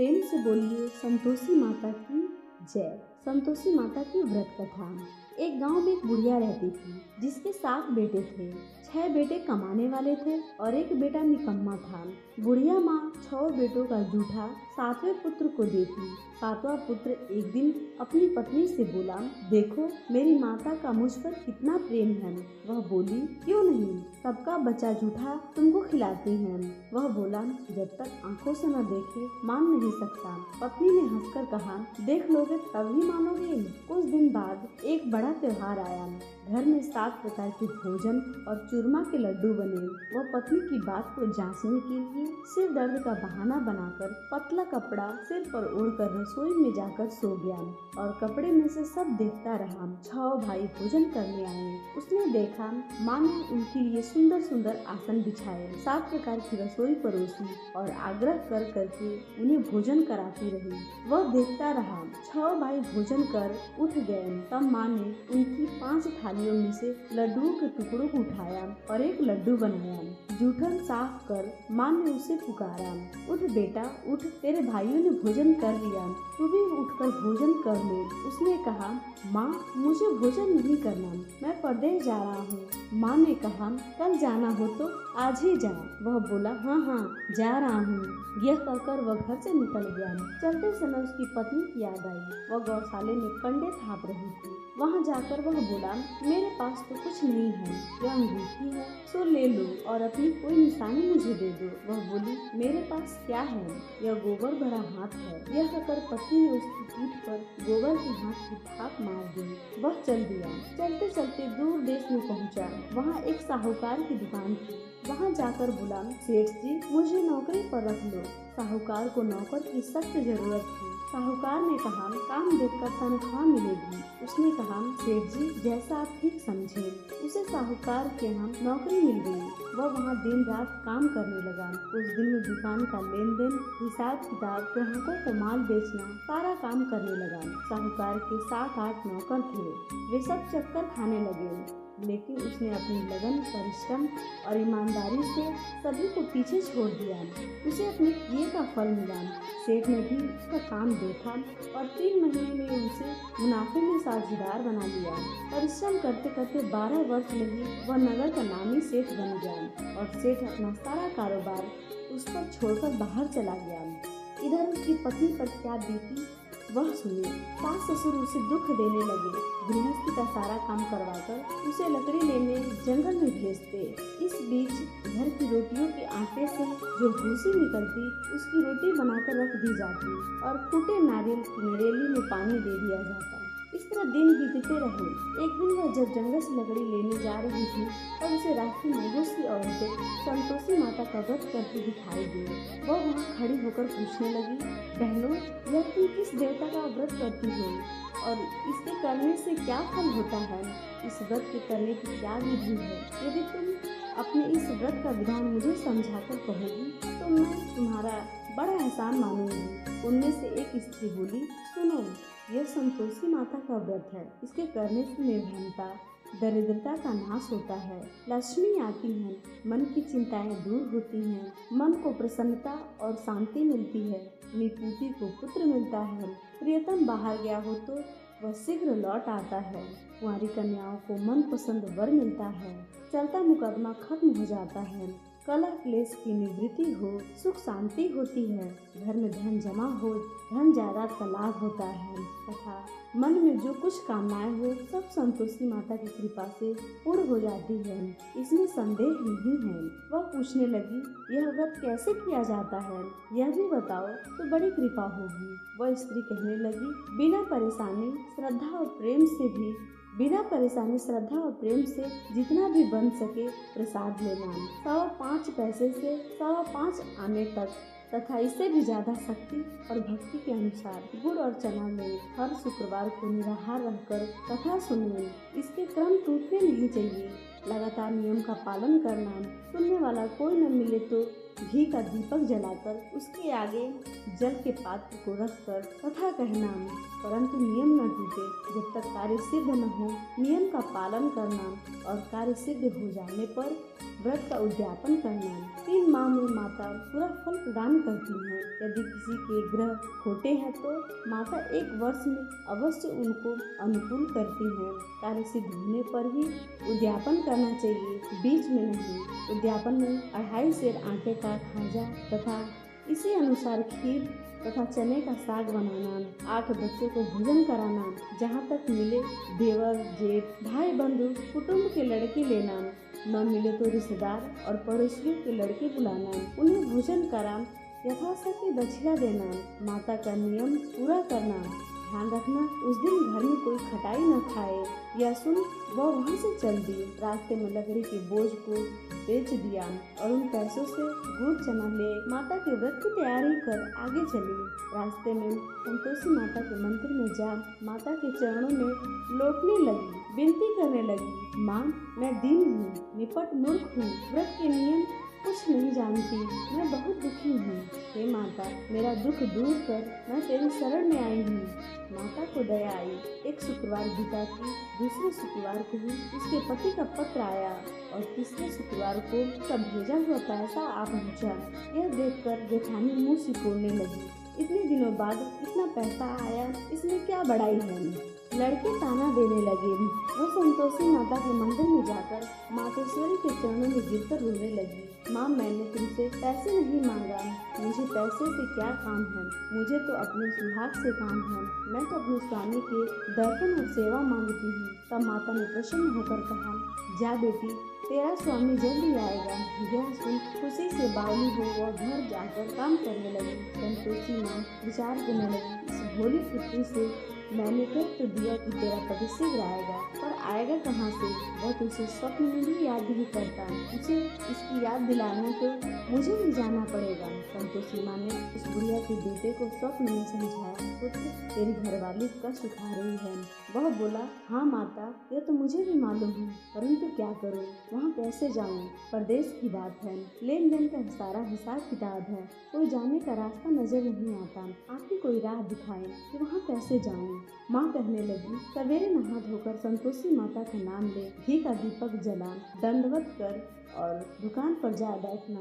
प्रेम से बोलिए संतोषी माता की जय। संतोषी माता की व्रत कथा। एक गांव में एक बुढ़िया रहती थी जिसके 7 बेटे थे। 6 बेटे कमाने वाले थे और एक बेटा निकम्मा था। बुढ़िया माँ 6 बेटों का जूठा 7वें पुत्र को देती। 7वां पुत्र एक दिन अपनी पत्नी से बोला, देखो मेरी माता का मुझ पर कितना प्रेम है। वह बोली, क्यों नहीं, सबका बचा जूठा तुमको खिलाती हैं। वह बोला, जब तक आंखों से न देखे मान नहीं सकता। पत्नी ने हंसकर कहा, देख लोगे तभी मानोगे। कुछ दिन बाद एक बड़ा त्योहार आया। घर में 7 प्रकार के भोजन और चूरमा के लड्डू बने। वह पत्नी की बात को जांचने के लिए सिर दर्द का बहाना बनाकर पतला कपड़ा सिर पर ओढ़कर रसोई में जाकर सो गया और कपड़े में से सब देखता रहा। 6 भाई भोजन करने आए। उसने देखा माँ ने उनके लिए सुंदर सुंदर आसन बिछाए, 7 प्रकार की रसोई परोसी और आग्रह कर करके उन्हें भोजन कराती रही। वह देखता रहा। 6 भाई भोजन कर उठ गए। तब माँ ने उनकी 5 थालियों में से लड्डुओं के टुकड़ों को उठाया और एक लड्डू बनाया। जूठन साफ कर माँ ने उसे पुकारा, उठ बेटा उठ, तेरे भाइयों ने भोजन कर लिया, तू भी उठकर भोजन कर ले। उसने कहा, माँ मुझे भोजन नहीं करना, मैं परदेश जा रहा हूँ। माँ ने कहा, कल जाना हो तो आज ही जा। वह बोला, हाँ हाँ जा रहा हूँ। यह कहकर वह घर से निकल गया। चलते समय उसकी पत्नी की याद आई। वह गौशाले में कंडे थाप रही थी। वहाँ जाकर वह बोला, मेरे पास तो कुछ नहीं है, यह अंगूठी है सो ले लो और अपनी कोई निशानी मुझे दे दो। वह बोली, मेरे पास क्या है, यह गोबर भरा हाथ है। यह कहकर पत्नी ने उसकी पीठ पर गोबर के हाथ की थाप मार दी। वह चल दिया। चलते चलते दूर देश में पहुँचा। वहाँ एक साहूकार की दुकान थी। वहाँ जाकर बोला, सेठ जी मुझे नौकरी पर रख लो। साहूकार को नौकर की सख्त जरूरत थी। साहूकार ने कहा, काम देखकर तनख्वाह मिलेगी। उसने कहा, सेठ जी जैसा आप ठीक समझे। उसे साहूकार के यहाँ नौकरी मिल गई। वह वहाँ दिन रात काम करने लगा। कुछ दिन में दुकान का लेन देन, हिसाब किताब, ग्राहकों को माल बेचना, सारा काम करने लगा। साहूकार के 7-8 नौकर थे। वे सब चक्कर खाने लगे, लेकिन उसने अपनी लगन, परिश्रम और ईमानदारी से सभी को पीछे छोड़ दिया। उसे अपने किए का फल मिला। सेठ ने भी उसका काम देखा और 3 महीने में उसे मुनाफे में साझेदार बना लिया। परिश्रम करते करते 12 वर्ष में ही वह नगर का नामी सेठ बन गया और सेठ अपना सारा कारोबार उस पर छोड़कर बाहर चला गया। इधर उसकी पत्नी पर क्या बीती वह सुने। सास ससुर उसे दुख देने लगे। गृहस्थी का सारा काम करवाकर उसे लकड़ी लेने जंगल में भेजते। इस बीच घर की रोटियों के आटे से जो भूसी निकलती उसकी रोटी बनाकर रख दी जाती और फूटे नारियल की नरेली में पानी दे दिया जाता। इस तरह दिन बीतते रहे। एक दिन वह जब जंगल से लकड़ी लेने जा रही थी तब उसे रास्ते में बहुत सी औरतें संतोषी माता का व्रत करती दिखाई दी। वह वहाँ खड़ी होकर पूछने लगी, बहनों यह तुम किस देवता का व्रत करती हो और इसके करने से क्या फल होता है? इस व्रत के करने की क्या विधि है? यदि तुम अपने इस व्रत का विधान मुझे समझाकर कहोगी तो मैं तुम्हारा बड़ा एहसान मानूंगी। उनमें से एक स्त्री बोली, सुनो, यह संतोषी माता का व्रत है। इसके करने से निर्धनता, दरिद्रता का नाश होता है, लक्ष्मी आती है, मन की चिंताएं दूर होती हैं, मन को प्रसन्नता और शांति मिलती है, निपुति को पुत्र मिलता है, प्रियतम बाहर गया हो तो वह शीघ्र लौट आता है, कुंवारी कन्याओं को मनपसंद वर मिलता है, चलता मुकदमा खत्म हो जाता है, कलह क्लेश की निवृत्ति हो, सुख शांति होती है, घर में धन जमा हो, धन जायदाद का लाभ होता है तथा मन में जो कुछ कामनाएं हो सब संतोषी माता की कृपा से पूर्ण हो जाती है। इसमें संदेह नहीं है। वह पूछने लगी, यह व्रत कैसे किया जाता है, यह भी बताओ तो बड़ी कृपा होगी। वह स्त्री कहने लगी, बिना परेशानी श्रद्धा और प्रेम से जितना भी बन सके प्रसाद लेना, 5.25 पैसे से 5.25 आने तक तथा इससे भी ज्यादा शक्ति और भक्ति के अनुसार गुड़ और चना में हर शुक्रवार को निराहार रहकर कथा सुनने। इसके क्रम टूटने नहीं चाहिए। लगातार नियम का पालन करना। सुनने वाला कोई न मिले तो घी का दीपक जलाकर उसके आगे जल के पात्र को रखकर कथा कहना, परंतु नियम न टूटे। जब तक कार्य सिद्ध न हो नियम का पालन करना और कार्य सिद्ध हो जाने पर व्रत का उद्यापन करना। 3 माह में माता पूरा फल प्रदान करती हैं। यदि किसी के ग्रह खोटे हैं तो माता 1 वर्ष में अवश्य उनको अनुकूल करती हैं। कार्य सिद्ध होने पर ही उद्यापन करना चाहिए, बीच में नहीं। उद्यापन में 2.5 सेर आटे का खाजा तथा इसी अनुसार खीर तथा चने का साग बनाना, 8 बच्चों को भोजन कराना, जहाँ तक मिले देवर जेठ भाई बंधु कुटुंब के लड़के लेना, न मिले तो रिश्तेदार और पड़ोसियों के लड़के बुलाना, उन्हें भोजन करा यथाशक्ति दक्षिणा देना, माता का नियम पूरा करना। ध्यान रखना उस दिन घर में कोई खटाई न खाए। यह सुन वह वहाँ से चल दी। रास्ते में लकड़ी के बोझ को बेच दिया और उन पैसों से गुड़ चना ले माता के व्रत की तैयारी कर आगे चली। रास्ते में संतोषी माता के मंदिर में जा माता के चरणों में लौटने लगी, विनती करने लगी, माँ मैं दीन हूँ, निपट मूर्ख हूँ, व्रत के नियम कुछ नहीं जानती, मैं बहुत दुखी हूँ। हे माता मेरा दुख दूर कर, मैं तेरी शरण में आई हूँ। माता को दया आई। एक शुक्रवार बीता की दूसरे शुक्रवार को ही उसके पति का पत्र आया और तीसरे शुक्रवार को उसका भेजा हुआ पैसा आ पहुँचा। यह देखकर जेठानी मुँह सिकोड़ने लगी। इतने दिनों बाद इतना पैसा आया, इसमें क्या बड़ाई है। लड़के ताना देने लगे। वह संतोषी माता के मंदिर में जाकर मातेश्वरी के चरणों में गिरकर रोने लगी। माँ मैंने तुमसे पैसे नहीं मांगा, मुझे पैसे से क्या काम है, मुझे तो अपने सुहाग से काम है, मैं तो अपने स्वामी के दर्शन और सेवा मांगती हूँ। तब माता ने प्रसन्न होकर कहा, जा बेटी तेरा स्वामी जल्दी आएगा। यह सुन खुशी से बावली हो वह घर जाकर काम करने लगी। संतोषी माँ विचार करने लगी, इस भोली पुत्री से मैंने कह तो दिया कि तेरा पति शीघ्र आएगा, पर आएगा कहाँ से? वह तुझे स्वप्न में भी याद नहीं करता। उसे इसकी याद दिलाने तो मुझे ही जाना पड़ेगा। संतोषी माँ ने उस बुढ़िया के बेटे को स्वप्न में समझाया, पुत्र तेरी घरवाली कष्ट उठा रही है। वह बोला, हाँ माता यह तो मुझे भी मालूम है, परंतु क्या करूँ, वहाँ कैसे जाऊँ? परदेश की बात है, लेन देन का सारा हिसाब किताब है, कोई जाने का रास्ता नजर नहीं आता। आप ही कोई राह दिखाएं कि वहाँ कैसे जाऊँ? माँ कहने लगी, सवेरे नहा धोकर संतोषी माता का नाम ले, घी का दीपक जला, दंडवत कर और दुकान पर जा बैठना।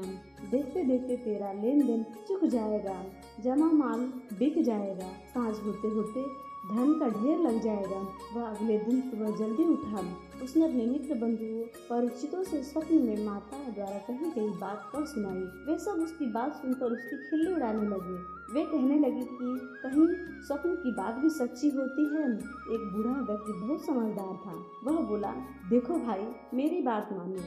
देखते देखते तेरा लेन देन चुक जाएगा, जमा माल बिक जाएगा, सांझ होते होते धन का ढेर लग जाएगा। वह अगले दिन सुबह जल्दी उठा। उसने अपने मित्र बंधुओं परिचितों से स्वप्न में माता द्वारा कही गई बात कह सुनाई। वे सब उसकी बात सुनकर उसकी खिल्ली उड़ाने लगे। वे कहने लगे कि कहीं स्वप्न की बात भी सच्ची होती है। एक बूढ़ा व्यक्ति बहुत समझदार था। वह बोला, देखो भाई मेरी बात मानो,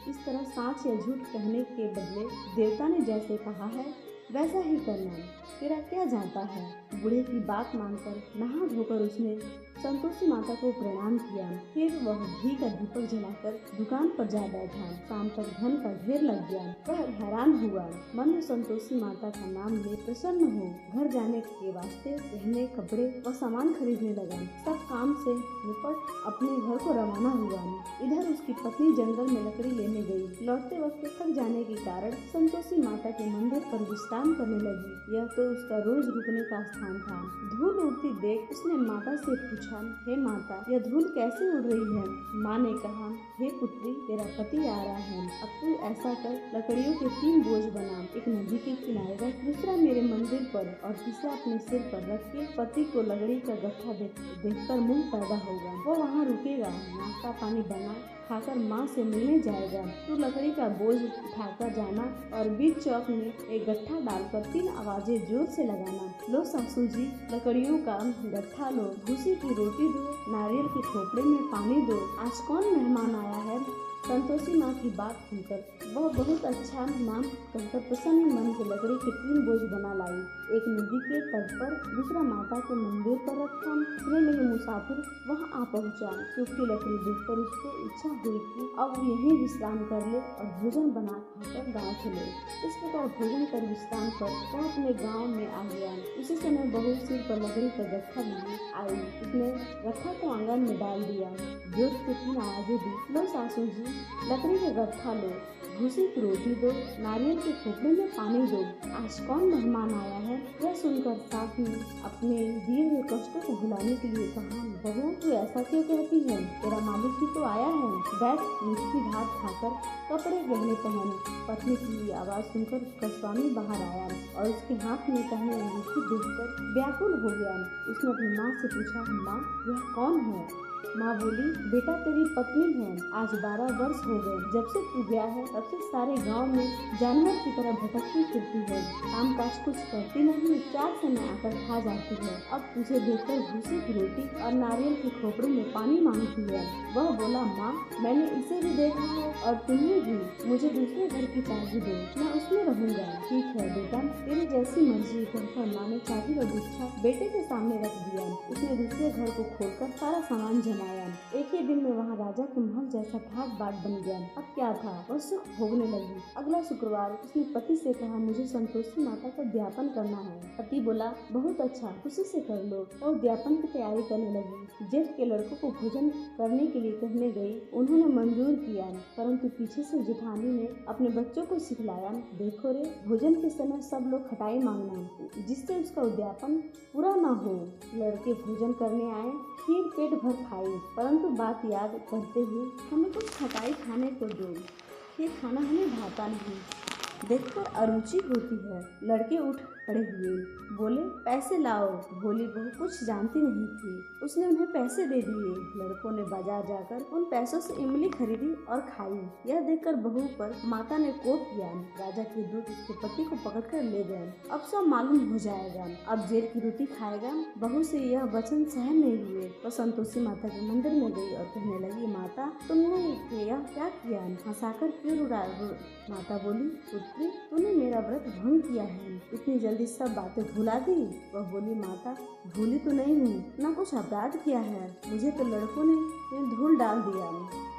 इस तरह सच या झूठ कहने के बदले देवता ने जैसे कहा है वैसा ही करना, तेरा क्या जाता है। बूढ़े की बात मानकर नहा धोकर उसने संतोषी माता को प्रणाम किया। फिर वह घी का दीपक जलाकर दुकान पर जा बैठा। शाम तक धन का ढेर लग गया। वह हैरान हुआ, मन में संतोषी माता का नाम ले प्रसन्न हो घर जाने के वास्ते गहने कपड़े व सामान खरीदने लगा। सब काम से निपट अपने घर को रवाना हुआ। इधर उसकी पत्नी जंगल में लकड़ी लेने गई। लौटते वक्त थक जाने के कारण संतोषी माता के मंदिर पर विश्राम करने लगी। यह तो उसका रोज रुकने का स्थान था। धूल उड़ती देख उसने माता से पूछा, हे माता यह धूल कैसे उड़ रही है? माँ ने कहा, हे पुत्री तेरा पति आ रहा है, अब तू ऐसा कर लकड़ियों के 3 बोझ बना, एक नदी के किनारे रख, दूसरा मेरे मंदिर पर और तीसरा अपने सिर पर रख के पति को लकड़ी का गट्ठा देखकर मुंह पैदा होगा। वो वहाँ रुकेगा, नाश्ता पानी बना खाकर माँ से मिलने जाएगा। तू लकड़ी का बोझ उठाकर जाना और बीच चौक में एक गट्ठा डालकर 3 आवाजें जोर से लगाना, लो सासू जी लकड़ियों का गट्ठा लो, भूसी की रोटी दो, नारियल के खोपड़े में पानी दो, आज कौन मेहमान आया है? संतोषी माँ की बात सुनकर वह बहुत अच्छा नाम कहकर प्रसन्न मन से लकड़ी के 3 बोझ बना लाई। एक नदी के तट पर, दूसरा माता के मंदिर पर रखा। इतने में मुसाफिर वहाँ आ पहुँचा। सूखी लकड़ी देखकर उसको इच्छा हुई कि अब यहीं विश्राम कर ले और भोजन बना खाकर गाँव चले। इस प्रकार भोजन कर विश्राम कर वह अपने गाँव में आ गया। उसी समय बहू सिर पर लकड़ी का गट्ठा लिए आई। उसने गट्ठा को आंगन में डाल दिया। जोर से 3 आवाजें दी, लो सासू जी लकड़ी का गट्ठा लो, भूसी की रोटी दो, नारियल के खोपड़े में पानी दो। आज कौन मेहमान आया है? यह सुनकर सास ने अपने दिए हुए कष्टों को भुलाने के लिए कहा, बहू तू ऐसा क्यों कहती है? तेरा मालिक ही तो आया है। बैठ, मीठी भात खाकर कपड़े गहने पहन। पत्नी की आवाज सुनकर उसका स्वामी बाहर आया और उसके हाथ में पहने अंगूठी देखकर व्याकुल हो गया। उसने अपनी माँ से पूछा, माँ यह कौन है? माँ बोली, बेटा तेरी पत्नी है। आज 12 वर्ष हो गए जब से तू गया है, तब से सारे गांव में जानवर की तरह भटकती फिरती है। काम काज कुछ करती नहीं, 4 समय आकर खा जाती है। अब तुझे देखकर भूसे की रोटी और नारियल के खोपड़े में पानी मांगती है। वह बोला, माँ मैंने इसे भी देखा है और तुम्हें भी। मुझे दूसरे घर की चाबी दो, मैं उसमें रहूंगा। ठीक है बेटा, तेरी जैसी मर्जी। कहकर माँ ने चाबी और गुच्छा बेटे के सामने रख दिया। उसने दूसरे घर को खोलकर सारा सामान जमाया। एक ही दिन में वहाँ राजा के महल जैसा ठाट बाट बन गया। अब क्या था, वह सुख भोगने लगी। अगला शुक्रवार उसने पति से कहा, मुझे संतोषी माता का उद्यापन करना है। पति बोला, बहुत अच्छा, खुशी से कर लो। और उद्यापन की तैयारी करने लगी। जेठ के लड़कों को भोजन करने के लिए कहने गई। उन्होंने मंजूर किया, परंतु पीछे से जेठानी ने अपने बच्चों को सिखलाया, देखो रे, भोजन के समय सब लोग खटाई मांगना, जिससे उसका उद्यापन पूरा न हो। लड़के भोजन करने आए, खीर पेट भर खाई, परंतु बात याद करते हुए, हमें कुछ खटाई खाने को दो, खीर खाना हमें भाता नहीं। देखकर अरुचि होती है। लड़के उठ खड़े हुए, बोले, पैसे लाओ। भोली बहू कुछ जानती नहीं थी, उसने उन्हें पैसे दे दिए। लड़कों ने बाजार जाकर उन पैसों से इमली खरीदी और खाई। यह देखकर बहू पर माता ने कोप किया। राजा के दूत उसके पति को पकड़कर ले गए। अब सब मालूम हो जाएगा, अब जेल की रोटी खाएगा। बहू से यह वचन सहन नहीं हुए, वह संतोषी माता के मंदिर में गई और कहने लगी, माता तुमने यह क्या किया? हंसाकर क्यों रुला? माता बोली, पुत्री तूने मेरा व्रत भंग किया है, इतनी जल्दी सब बातें भुला दी। वह बोली, माता भूली तो नहीं हूँ, ना कुछ अपराध किया है, मुझे तो लड़कों ने धूल डाल दिया,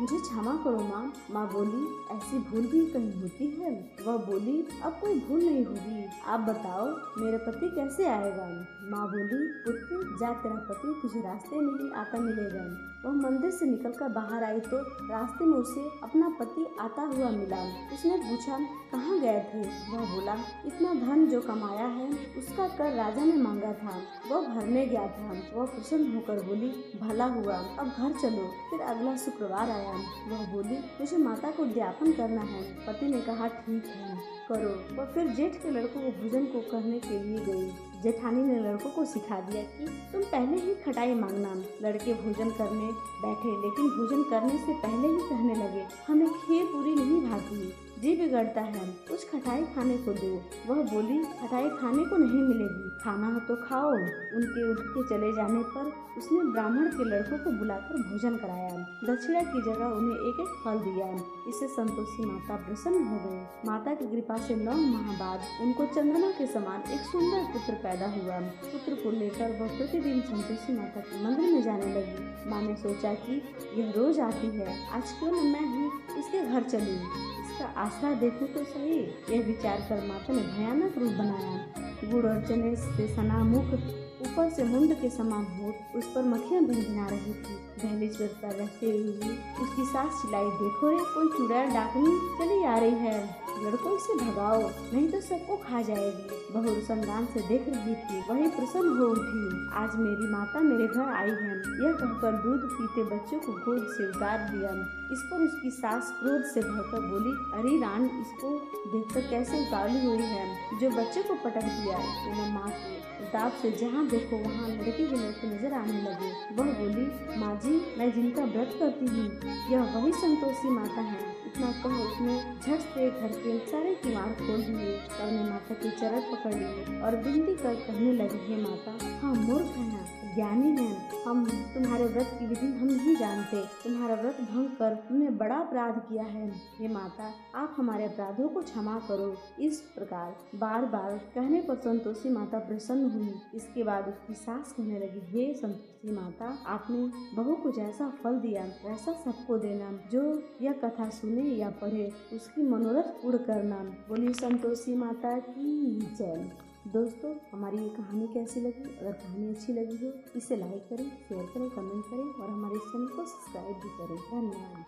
मुझे क्षमा करो माँ। माँ बोली, ऐसी भूल भी कहीं होती है? वह बोली, अब कोई भूल नहीं होगी, आप बताओ मेरा पति कैसे आएगा? माँ बोली, पुत्र जा, तेरा पति तुझे रास्ते में ही आता मिलेगा। वह मंदिर से निकलकर बाहर आई तो रास्ते में उसे अपना पति आता हुआ मिला। उसने पूछा, कहाँ गए थे? वह बोला, इतना धन जो कमाया है उसका कर राजा ने मांगा था, वह भरने गया था। वह प्रसन्न होकर बोली, भला हुआ, अब घर चलो। फिर अगला शुक्रवार आया। वह बोली, मुझे माता को उद्यापन करना है। पति ने कहा, ठीक है करो। वह फिर जेठ के लड़कों को भोजन को करने के लिए गई। जेठानी ने लड़कों को सिखा दिया कि तुम पहले ही खटाई मांगना। लड़के भोजन करने बैठे, लेकिन भोजन करने से पहले ही कहने लगे, हमें खीर पूरी नहीं भाती, जी बिगड़ता है, कुछ खटाई खाने को दो। वह बोली, खटाई खाने को नहीं मिलेगी, खाना हो तो खाओ। उनके उठ के चले जाने पर उसने ब्राह्मण के लड़कों को बुलाकर भोजन कराया। दक्षिणा की जगह उन्हें एक एक फल दिया। इससे संतोषी माता प्रसन्न हो गई। माता की कृपा से 9 माह बाद उनको चंद्रमा के समान एक सुंदर पुत्र पैदा हुआ। पुत्र को लेकर वह प्रतिदिन संतोषी माता के मंदिर में जाने लगी। माँ ने सोचा कि यह रोज आती है, आज क्यों न मैं ही इसके घर चलूं, इसका आसरा देखूं तो सही। यह विचार कर माता ने भयानक रूप बनाया। गुड़ और चने से सना मुख, ऊपर से मुंड के समान होठ, उस पर मक्खियां भिनभिना रही थी। दहलीज पर रहते हुए उसकी सास चिल्लाई, देखो रे, कोई चुड़ैल डाकनी चली आ रही है, लड़कों से भगाओ नहीं तो सबको खा जाएगी। बहू रुसनदान से देख रही थी, वही प्रसन्न हो उठी, आज मेरी माता मेरे घर आई है। यह कहकर दूध पीते बच्चों को गोद से उतार दिया। इस पर उसकी सास क्रोध से भरकर बोली, अरे रान, इसको देखकर कैसे उतावली हुई है, जो बच्चे को पटक दिया। तो माँ के उताप से जहाँ देखो वहाँ लड़के के लड़के नजर आने लगे। वह बोली, माँ जी, मैं जिनका व्रत करती हूँ यह वही संतोषी माता है। इतना कह उसने झट से घर के सारे किवाड़ खोल दिए और ने माता के चरण पकड़ लिए और विनती कर कहने लगे, हे माता, हम मूर्ख हैं, ज्ञानी हैं, हम तुम्हारे व्रत की विधि हम नहीं जानते, तुम्हारा व्रत भंग कर तुमने बड़ा अपराध किया है। हे माता, आप हमारे अपराधों को क्षमा करो। इस प्रकार बार बार कहने पर संतोषी माता प्रसन्न हुई। इसके बाद उसकी सास कहने लगी, हे संतोषी माता, आपने बहू को जैसा फल दिया वैसा सबको देना। जो यह कथा सुने या पढ़े उसकी मनोरथ पूर्ण करना। बोली संतोषी माता की जय। दोस्तों, हमारी ये कहानी कैसी लगी? अगर कहानी अच्छी लगी हो इसे लाइक करें, शेयर करें, कमेंट करें और हमारे चैनल को सब्सक्राइब भी करें। धन्यवाद।